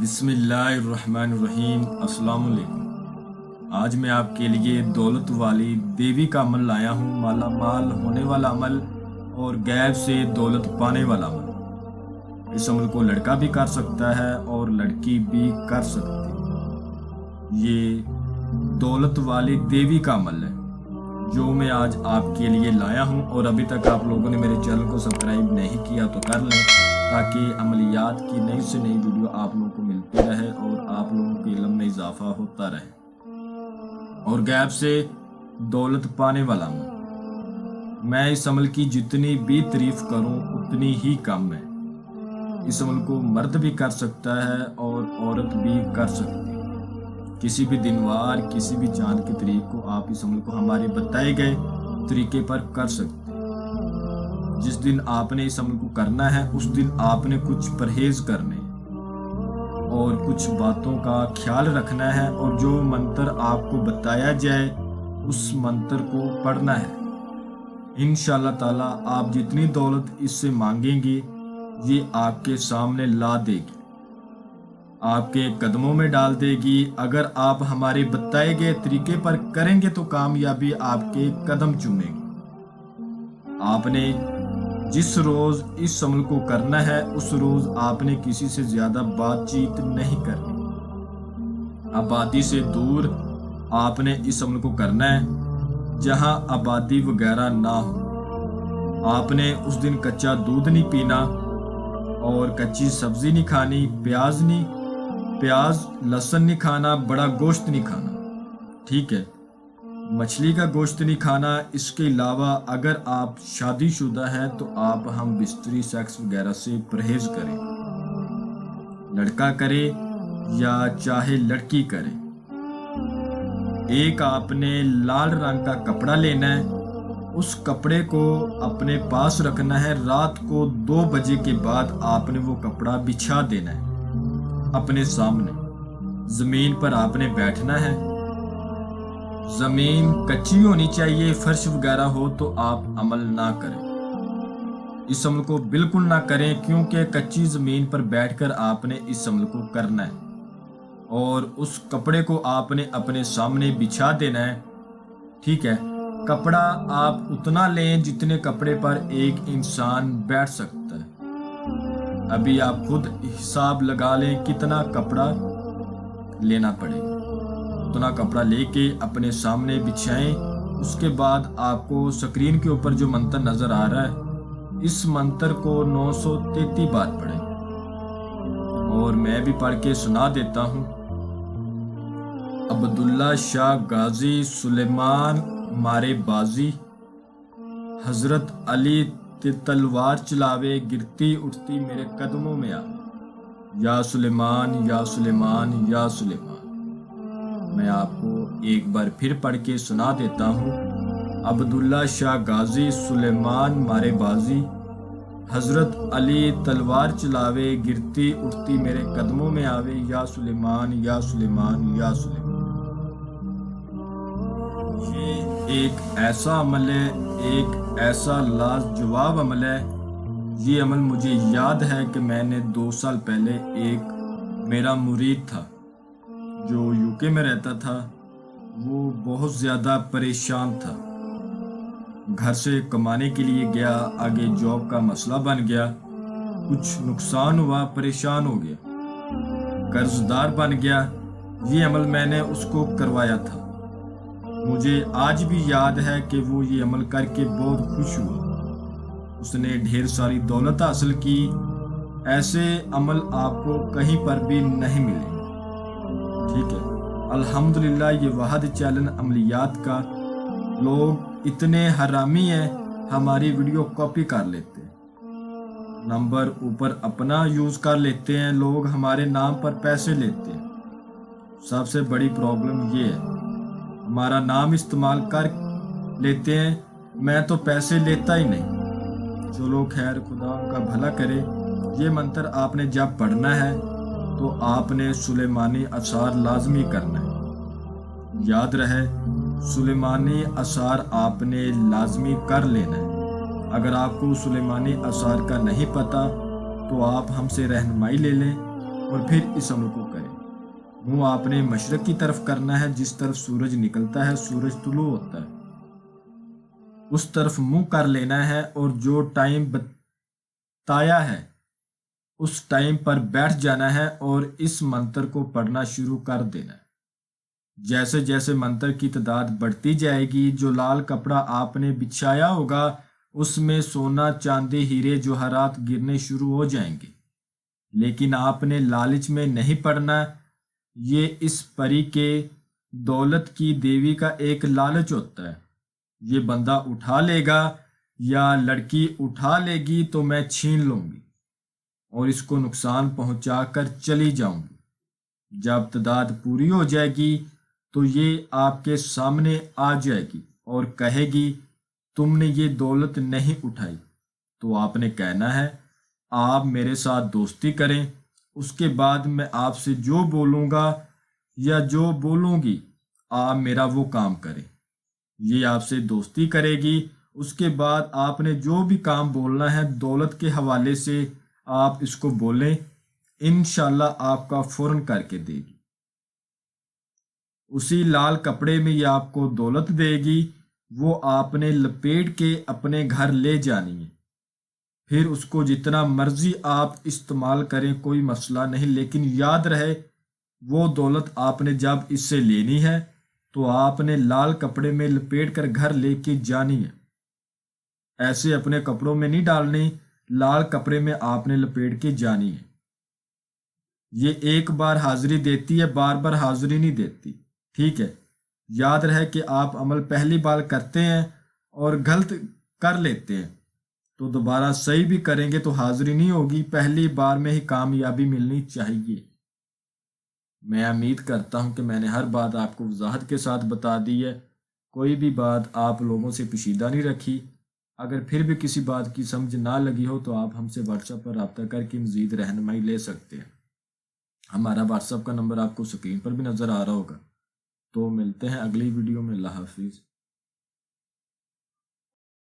بسم اللہ الرحمن الرحیم۔ السلام علیکم۔ آج میں آپ کے لیے دولت والی دیوی کا عمل لایا ہوں، مالا مال ہونے والا عمل اور غیب سے دولت پانے والا عمل۔ اس عمل کو لڑکا بھی کر سکتا ہے اور لڑکی بھی کر سکتی ہے۔ یہ دولت والی دیوی کا عمل ہے جو میں آج آپ کے لیے لایا ہوں، اور ابھی تک آپ لوگوں نے میرے چینل کو سبسکرائب نہیں کیا تو کر لیں تاکہ عملیات کی نئی سے نئی ویڈیو آپ لوگوں کو ملتی رہے اور آپ لوگوں کے علم میں اضافہ ہوتا رہے۔ اور غیب سے دولت پانے والا عمل، میں اس عمل کی جتنی بھی تعریف کروں اتنی ہی کم ہے۔ اس عمل کو مرد بھی کر سکتا ہے اور عورت بھی کر سکتی ہے۔ کسی بھی دن وار کسی بھی چاند کی تاریخ کو آپ اس عمل کو ہمارے بتائے گئے طریقے پر کر سکتے ہیں۔ جس دن آپ نے اس عمل کو کرنا ہے اس دن آپ نے کچھ پرہیز کرنے اور کچھ باتوں کا خیال رکھنا ہے، اور جو منتر آپ کو بتایا جائے اس منتر کو پڑھنا ہے۔ انشاءاللہ تعالیٰ آپ جتنی دولت اس سے مانگیں گے یہ آپ کے سامنے لا دے گی، آپ کے قدموں میں ڈال دے گی۔ اگر آپ ہمارے بتائے گئے طریقے پر کریں گے تو کامیابی آپ کے قدم چومے گی۔ آپ نے جس روز اس عمل کو کرنا ہے اس روز آپ نے کسی سے زیادہ بات چیت نہیں کرنی۔ آبادی سے دور آپ نے اس عمل کو کرنا ہے، جہاں آبادی وغیرہ نہ ہو۔ آپ نے اس دن کچا دودھ نہیں پینا اور کچی سبزی نہیں کھانی، پیاز لہسن نہیں کھانا، بڑا گوشت نہیں کھانا، ٹھیک ہے، مچھلی کا گوشت نہیں کھانا۔ اس کے علاوہ اگر آپ شادی شدہ ہیں تو آپ ہم بستری سیکس وغیرہ سے پرہیز کریں، لڑکا کرے یا چاہے لڑکی کرے۔ ایک آپ نے لال رنگ کا کپڑا لینا ہے، اس کپڑے کو اپنے پاس رکھنا ہے۔ رات کو 2 بجے کے بعد آپ نے وہ کپڑا بچھا دینا ہے اپنے سامنے۔ زمین پر آپ نے بیٹھنا ہے، زمین کچی ہونی چاہیے، فرش وغیرہ ہو تو آپ عمل نہ کریں۔ اس عمل کو بالکل نہ کریں کیونکہ کچی زمین پر بیٹھ کر آپ نے اس عمل کو کرنا ہے، اور اس کپڑے کو آپ نے اپنے سامنے بچھا دینا ہے، ٹھیک ہے۔ کپڑا آپ اتنا لیں جتنے کپڑے پر ایک انسان بیٹھ سکتا ہے۔ ابھی آپ خود حساب لگا لیں کتنا کپڑا لینا پڑے گا۔ اتنا کپڑا لے کے اپنے سامنے بچھائیں۔ اس کے بعد آپ کو سکرین کے اوپر جو منتر نظر آ رہا ہے اس منتر کو 933 بار پڑھیں، اور میں بھی پڑھ کے سنا دیتا ہوں۔ عبداللہ شاہ غازی سلیمان مارے بازی، حضرت علی تلوار چلاوے گرتی اٹھتی میرے قدموں میں آ، یا سلیمان یا سلیمان یا سلیمان۔ میں آپ کو ایک بار پھر پڑھ کے سنا دیتا ہوں۔ عبداللہ شاہ غازی سلیمان مارے بازی، حضرت علی تلوار چلاوے گرتی اٹھتی میرے قدموں میں آوے، یا سلیمان یا سلیمان یا سلیمان۔ یہ ایک ایسا عمل ہے، ایک ایسا لاجواب عمل ہے۔ یہ عمل مجھے یاد ہے کہ میں نے 2 سال پہلے ایک میرا مرید تھا جو UK میں رہتا تھا، وہ بہت زیادہ پریشان تھا۔ گھر سے کمانے کے لیے گیا، آگے جاب کا مسئلہ بن گیا، کچھ نقصان ہوا، پریشان ہو گیا، قرض دار بن گیا۔ یہ عمل میں نے اس کو کروایا تھا۔ مجھے آج بھی یاد ہے کہ وہ یہ عمل کر کے بہت خوش ہوا، اس نے ڈھیر ساری دولت حاصل کی۔ ایسے عمل آپ کو کہیں پر بھی نہیں ملے، ٹھیک ہے۔ الحمدللہ یہ واحد چیلنج عملیات کا، لوگ اتنے حرامی ہیں ہماری ویڈیو کاپی کر لیتے ہیں، نمبر اوپر اپنا یوز کر لیتے ہیں، لوگ ہمارے نام پر پیسے لیتے ہیں۔ سب سے بڑی پرابلم یہ ہے، ہمارا نام استعمال کر لیتے ہیں، میں تو پیسے لیتا ہی نہیں۔ چلو خیر، خدا ان کا بھلا کرے۔ یہ منتر آپ نے جب پڑھنا ہے تو آپ نے سلیمانی اثار لازمی کرنا ہے، یاد رہے سلیمانی اثار آپ نے لازمی کر لینا ہے۔ اگر آپ کو سلیمانی اثار کا نہیں پتہ تو آپ ہم سے رہنمائی لے لیں، اور پھر اس عمل کو کریں۔ منہ آپ نے مشرق کی طرف کرنا ہے، جس طرف سورج نکلتا ہے، سورج طلوع ہوتا ہے، اس طرف منہ کر لینا ہے، اور جو ٹائم بتایا ہے اس ٹائم پر بیٹھ جانا ہے اور اس منتر کو پڑھنا شروع کر دینا ہے۔ جیسے جیسے منتر کی تعداد بڑھتی جائے گی، جو لال کپڑا آپ نے بچھایا ہوگا اس میں سونا، چاندی، ہیرے، جوہرات گرنے شروع ہو جائیں گے۔ لیکن آپ نے لالچ میں نہیں پڑنا، یہ اس پری کے دولت کی دیوی کا ایک لالچ ہوتا ہے۔ یہ بندہ اٹھا لے گا یا لڑکی اٹھا لے گی تو میں چھین لوں گی اور اس کو نقصان پہنچا کر چلی جاؤں گی۔ جب تعداد پوری ہو جائے گی تو یہ آپ کے سامنے آ جائے گی اور کہے گی تم نے یہ دولت نہیں اٹھائی۔ تو آپ نے کہنا ہے آپ میرے ساتھ دوستی کریں، اس کے بعد میں آپ سے جو بولوں گا یا جو بولوں گی آپ میرا وہ کام کریں۔ یہ آپ سے دوستی کرے گی، اس کے بعد آپ نے جو بھی کام بولنا ہے دولت کے حوالے سے آپ اس کو بولیں، انشاءاللہ آپ کا فوراً کر کے دے گی۔ اسی لال کپڑے میں یہ آپ کو دولت دے گی، وہ آپ نے لپیٹ کے اپنے گھر لے جانی ہے۔ پھر اس کو جتنا مرضی آپ استعمال کریں، کوئی مسئلہ نہیں، لیکن یاد رہے وہ دولت آپ نے جب اس سے لینی ہے تو آپ نے لال کپڑے میں لپیٹ کر گھر لے کے جانی ہے۔ ایسے اپنے کپڑوں میں نہیں ڈالنی، لال کپڑے میں آپ نے لپیٹ کے جانی ہے۔ یہ ایک بار حاضری دیتی ہے، بار بار حاضری نہیں دیتی، ٹھیک ہے؟ یاد رہے کہ آپ عمل پہلی بار کرتے ہیں اور غلط کر لیتے ہیں تو دوبارہ صحیح بھی کریں گے تو حاضری نہیں ہوگی، پہلی بار میں ہی کامیابی ملنی چاہیے۔ میں امید کرتا ہوں کہ میں نے ہر بات آپ کو وضاحت کے ساتھ بتا دی ہے، کوئی بھی بات آپ لوگوں سے پوشیدہ نہیں رکھی۔ اگر پھر بھی کسی بات کی سمجھ نہ لگی ہو تو آپ ہم سے واٹس ایپ پر رابطہ کر کے مزید رہنمائی لے سکتے ہیں۔ ہمارا واٹس ایپ کا نمبر آپ کو اسکرین پر بھی نظر آ رہا ہوگا۔ تو ملتے ہیں اگلی ویڈیو میں، اللہ حافظ۔